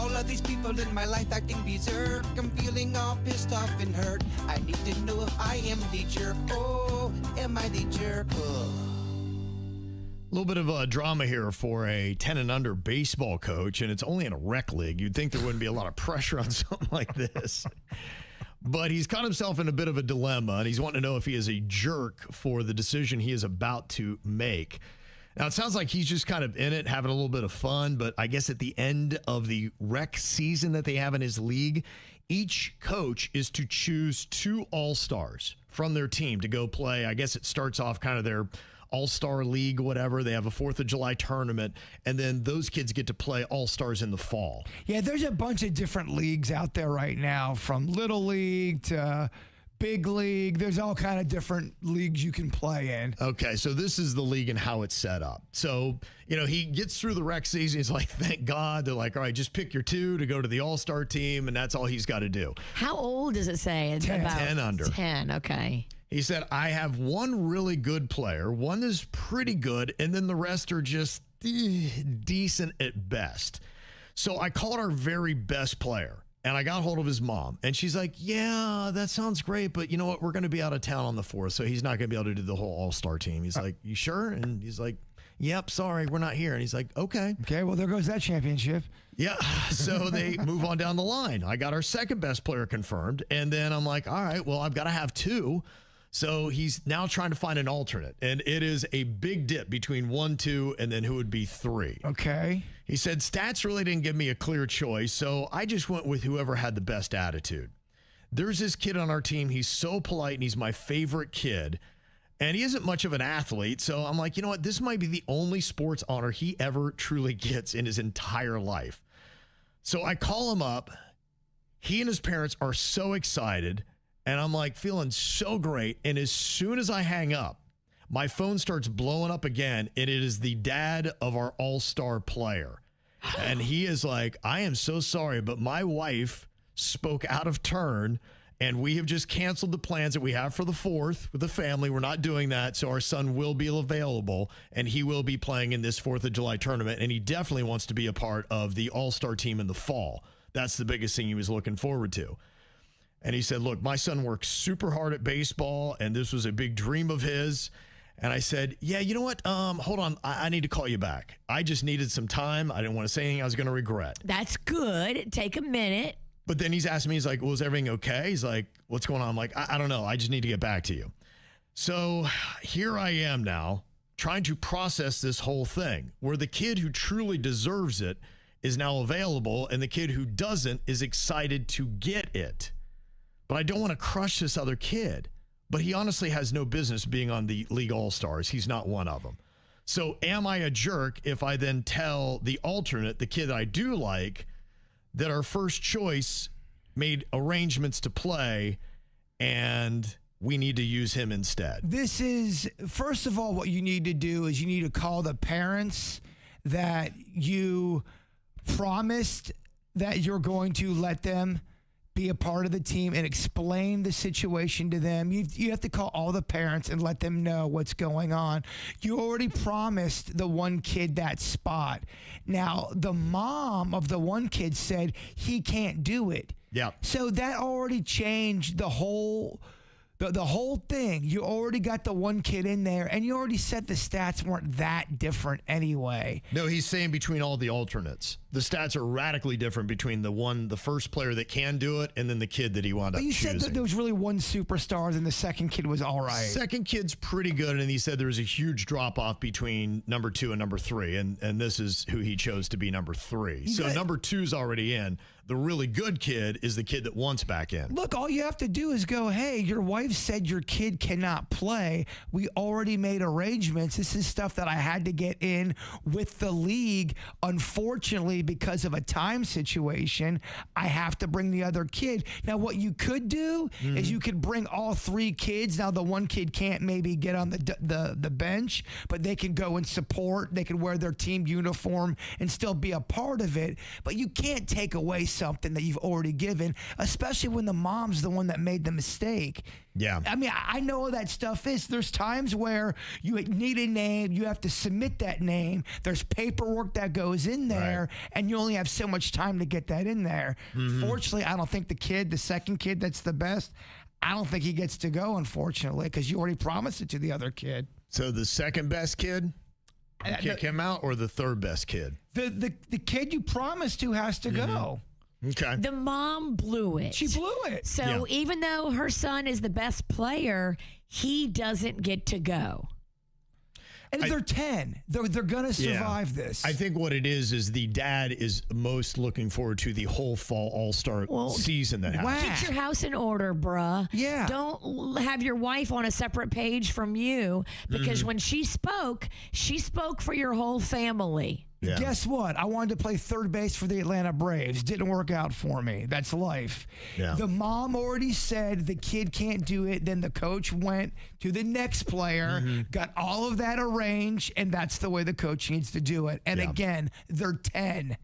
All of these people in my life acting berserk. I'm feeling all pissed off and hurt. I need to know if I am the jerk. Oh, am I the jerk? Oh. A little bit of a drama here for a 10 and under baseball coach, and it's only in a rec league. You'd think there wouldn't be a lot of pressure on something like this. But he's caught himself in a bit of a dilemma, and he's wanting to know if he is a jerk for the decision he is about to make. Now, it sounds like he's just kind of in it, having a little bit of fun, but I guess at the end of the rec season that they have in his league, each coach is to choose 2 all-stars from their team to go play. I guess it starts off kind of their all-star league, whatever. They have a 4th of July tournament, and then those kids get to play all-stars in the fall. Yeah, there's a bunch of different leagues out there right now, from Little League to Big League. There's all kind of different leagues you can play in. Okay, so this is the league and how it's set up. So, he gets through the rec season. He's like, thank God. They're like, all right, just pick your 2 to go to the all-star team, and that's all he's got to do. How old does it say? 10 under. 10, okay. He said, I have 1 really good player, 1 is pretty good, and then the rest are just decent at best. So I called our very best player, and I got hold of his mom, and she's like, yeah, that sounds great, but you know what? We're going to be out of town on the 4th, so he's not going to be able to do the whole all-star team. He's like, you sure? And he's like, yep, sorry, we're not here. And he's like, okay. Okay, well, there goes that championship. Yeah, so they move on down the line. I got our second best player confirmed, and then I'm like, all right, well, I've got to have 2. So he's now trying to find an alternate, and it is a big dip between 1, 2, and then who would be 3. Okay. He said stats really didn't give me a clear choice, so I just went with whoever had the best attitude. There's this kid on our team. He's so polite, and he's my favorite kid, and he isn't much of an athlete, so I'm like, you know what? This might be the only sports honor he ever truly gets in his entire life. So I call him up. He and his parents are so excited. And I'm like feeling so great. And as soon as I hang up, my phone starts blowing up again. And it is the dad of our all-star player. And he is like, I am so sorry, but my wife spoke out of turn. And we have just canceled the plans that we have for the 4th with the family. We're not doing that. So our son will be available. And he will be playing in this 4th of July tournament. And he definitely wants to be a part of the all-star team in the fall. That's the biggest thing he was looking forward to. And he said, look, my son works super hard at baseball, and this was a big dream of his. And I said, yeah, you know what? Hold on. I need to call you back. I just needed some time. I didn't want to say anything I was going to regret. That's good. Take a minute. But then he's asking me, he's like, well, is everything okay? He's like, what's going on? I'm like, I don't know. I just need to get back to you. So here I am now trying to process this whole thing where the kid who truly deserves it is now available, and the kid who doesn't is excited to get it. But I don't want to crush this other kid. But he honestly has no business being on the League All-Stars. He's not one of them. So am I a jerk if I then tell the alternate, the kid that I do like, that our first choice made arrangements to play and we need to use him instead? This is, first of all, what you need to do is you need to call the parents that you promised that you're going to let them be a part of the team and explain the situation to them. You have to call all the parents and let them know what's going on. You already promised the one kid that spot. Now, the mom of the one kid said he can't do it. Yeah. So that already changed the whole thing. You already got the one kid in there, and you already said the stats weren't that different anyway. No, he's saying between all the alternates. The stats are radically different between the first player that can do it and then the kid that he wound up choosing. You said that there was really one superstar, and the second kid was all right. Second kid's pretty good, and he said there was a huge drop-off between number 2 and number 3, and this is who he chose to be number 3. So number 2's already in. The really good kid is the kid that wants back in. Look, all you have to do is go, hey, your wife said your kid cannot play. We already made arrangements. This is stuff that I had to get in with the league. Unfortunately, because of a time situation, I have to bring the other kid. Now, what you could do is you could bring all 3 kids. Now, the one kid can't maybe get on the bench, but they can go and support. They can wear their team uniform and still be a part of it. But you can't take away something that you've already given, especially when the mom's the one that made the mistake. Yeah. I mean, I know what that stuff is. There's times where you need a name, you have to submit that name. There's paperwork that goes in there, and you only have so much time to get that in there. Fortunately, I don't think the second kid that's the best, I don't think he gets to go, unfortunately, because you already promised it to the other kid. So the second best kid, kick him out, or the third best kid? The kid you promised to has to go. Okay. The mom blew it. She blew it. So even though her son is the best player, he doesn't get to go. And they're 10. They're going to survive this. I think what it is the dad is most looking forward to the whole fall all-star season that happens. Get your house in order, bruh. Yeah. Don't have your wife on a separate page from you, because when she spoke for your whole family. Yeah. Guess what? I wanted to play third base for the Atlanta Braves. Didn't work out for me. That's life. Yeah. The mom already said the kid can't do it. Then the coach went to the next player, got all of that arranged, and that's the way the coach needs to do it. And again, they're 10.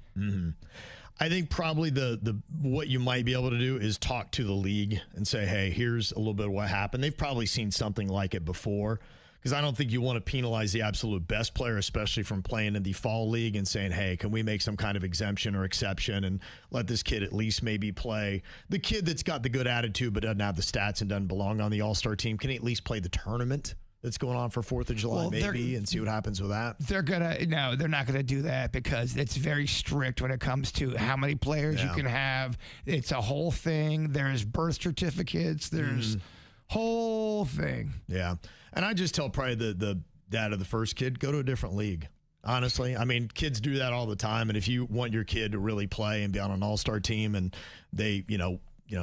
I think probably the what you might be able to do is talk to the league and say, hey, here's a little bit of what happened. They've probably seen something like it before. Because I don't think you want to penalize the absolute best player, especially from playing in the fall league, and saying, hey, can we make some kind of exemption or exception and let this kid at least maybe play? The kid that's got the good attitude but doesn't have the stats and doesn't belong on the all-star team, can he at least play the tournament that's going on for 4th of July maybe and see what happens with that? They're not going to do that, because it's very strict when it comes to how many players you can have. It's a whole thing. There's birth certificates. There's whole thing. Yeah. And I just tell probably the dad of the first kid, go to a different league. Honestly, I mean, kids do that all the time. And if you want your kid to really play and be on an all-star team, and they,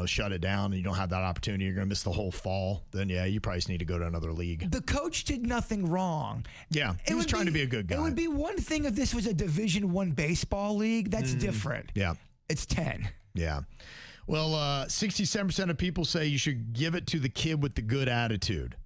shut it down, and you don't have that opportunity, you're going to miss the whole fall, then you probably just need to go to another league. The coach did nothing wrong. Yeah, he was trying to be a good guy. It would be one thing if this was a Division I baseball league. That's different. Yeah. It's 10. Yeah. Well, 67% of people say you should give it to the kid with the good attitude.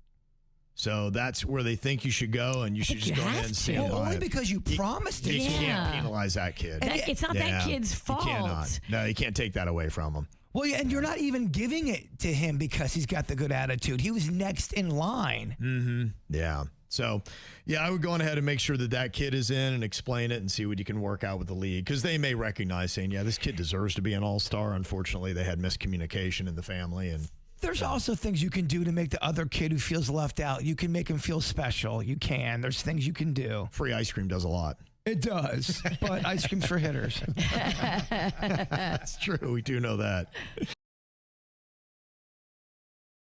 So that's where they think you should go, and you should just go ahead and stand by only it. because you promised it. You can't penalize that kid. It's not that kid's fault. You cannot. No, you can't take that away from him. Well, and you're not even giving it to him because he's got the good attitude. He was next in line. Yeah. So, I would go on ahead and make sure that kid is in and explain it and see what you can work out with the league, because they may recognize saying, this kid deserves to be an all-star. Unfortunately, they had miscommunication in the family. And there's also things you can do to make the other kid who feels left out. You can make him feel special. You can. There's things you can do. Free ice cream does a lot. It does, but ice cream's for hitters. That's true. We do know that.